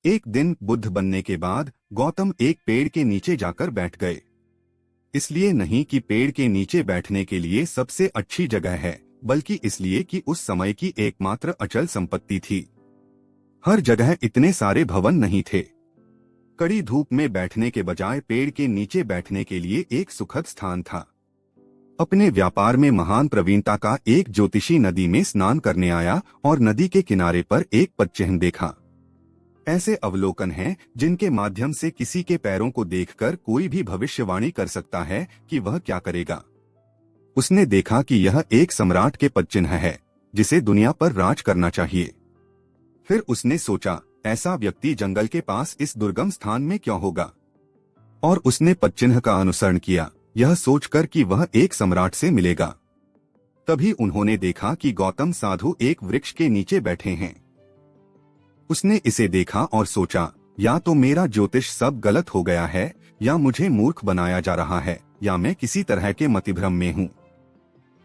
एक दिन बुद्ध बनने के बाद गौतम एक पेड़ के नीचे जाकर बैठ गए। इसलिए नहीं कि पेड़ के नीचे बैठने के लिए सबसे अच्छी जगह है, बल्कि इसलिए कि उस समय की एकमात्र अचल संपत्ति थी। हर जगह इतने सारे भवन नहीं थे। कड़ी धूप में बैठने के बजाय पेड़ के नीचे बैठने के लिए एक सुखद स्थान था। अपने व्यापार में महान प्रवीणता का एक ज्योतिषी नदी में स्नान करने आया और नदी के किनारे पर एक पदचिह्न देखा। ऐसे अवलोकन हैं जिनके माध्यम से किसी के पैरों को देखकर कोई भी भविष्यवाणी कर सकता है कि वह क्या करेगा। उसने देखा कि यह एक सम्राट के पदचिह्न है जिसे दुनिया पर राज करना चाहिए। फिर उसने सोचा, ऐसा व्यक्ति जंगल के पास इस दुर्गम स्थान में क्यों होगा, और उसने पदचिह्न का अनुसरण किया, यह सोचकर कि वह एक सम्राट से मिलेगा। तभी उन्होंने देखा कि गौतम साधु एक वृक्ष के नीचे बैठे हैं। उसने इसे देखा और सोचा, या तो मेरा ज्योतिष सब गलत हो गया है, या मुझे मूर्ख बनाया जा रहा है, या मैं किसी तरह के मतिभ्रम में हूँ।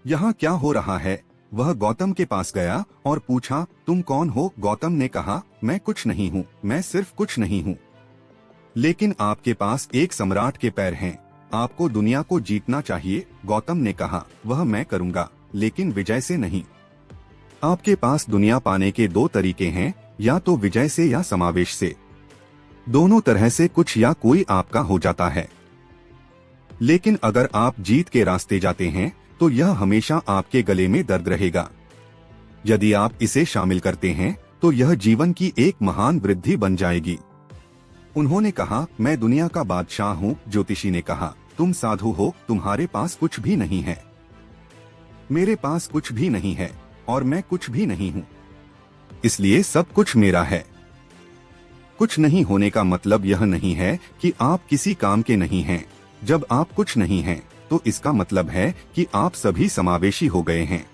यहाँ क्या हो रहा है? वह गौतम के पास गया और पूछा, तुम कौन हो? गौतम ने कहा, मैं कुछ नहीं हूँ, मैं सिर्फ कुछ नहीं हूँ। लेकिन आपके पास एक सम्राट के पैर हैं, आपको दुनिया को जीतना चाहिए। गौतम ने कहा, वह मैं करूँगा, लेकिन विजय से नहीं। आपके पास दुनिया पाने के दो तरीके हैं, या तो विजय से या समावेश से। दोनों तरह से कुछ या कोई आपका हो जाता है। लेकिन अगर आप जीत के रास्ते जाते हैं तो यह हमेशा आपके गले में दर्द रहेगा। यदि आप इसे शामिल करते हैं तो यह जीवन की एक महान वृद्धि बन जाएगी। उन्होंने कहा, मैं दुनिया का बादशाह हूँ। ज्योतिषी ने कहा, तुम साधु हो, तुम्हारे पास कुछ भी नहीं है। मेरे पास कुछ भी नहीं है और मैं कुछ भी नहीं हूँ, इसलिए सब कुछ मेरा है। कुछ नहीं होने का मतलब यह नहीं है कि आप किसी काम के नहीं हैं। जब आप कुछ नहीं हैं, तो इसका मतलब है कि आप सभी समावेशी हो गए हैं।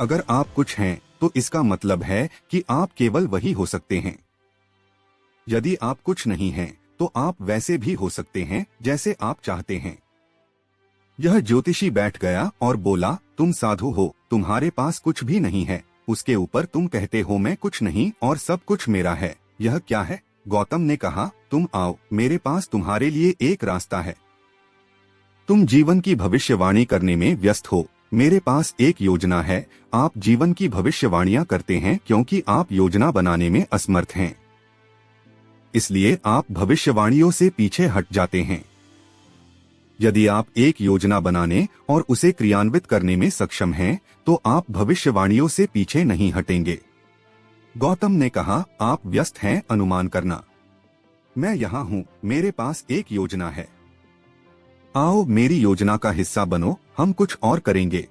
अगर आप कुछ हैं, तो इसका मतलब है कि आप केवल वही हो सकते हैं। यदि आप कुछ नहीं हैं, तो आप वैसे भी हो सकते हैं जैसे आप चाहते हैं। यह ज्योतिषी बैठ गया और बोला, तुम साधु हो, तुम्हारे पास कुछ भी नहीं है, उसके ऊपर तुम कहते हो मैं कुछ नहीं और सब कुछ मेरा है। यह क्या है? गौतम ने कहा, तुम आओ, मेरे पास तुम्हारे लिए एक रास्ता है। तुम जीवन की भविष्यवाणी करने में व्यस्त हो, मेरे पास एक योजना है। आप जीवन की भविष्यवाणियां करते हैं क्योंकि आप योजना बनाने में असमर्थ हैं, इसलिए आप भविष्यवाणियों से पीछे हट जाते हैं। यदि आप एक योजना बनाने और उसे क्रियान्वित करने में सक्षम हैं, तो आप भविष्यवाणियों से पीछे नहीं हटेंगे। गौतम ने कहा, आप व्यस्त हैं अनुमान करना। मैं यहाँ हूँ, मेरे पास एक योजना है। आओ मेरी योजना का हिस्सा बनो, हम कुछ और करेंगे।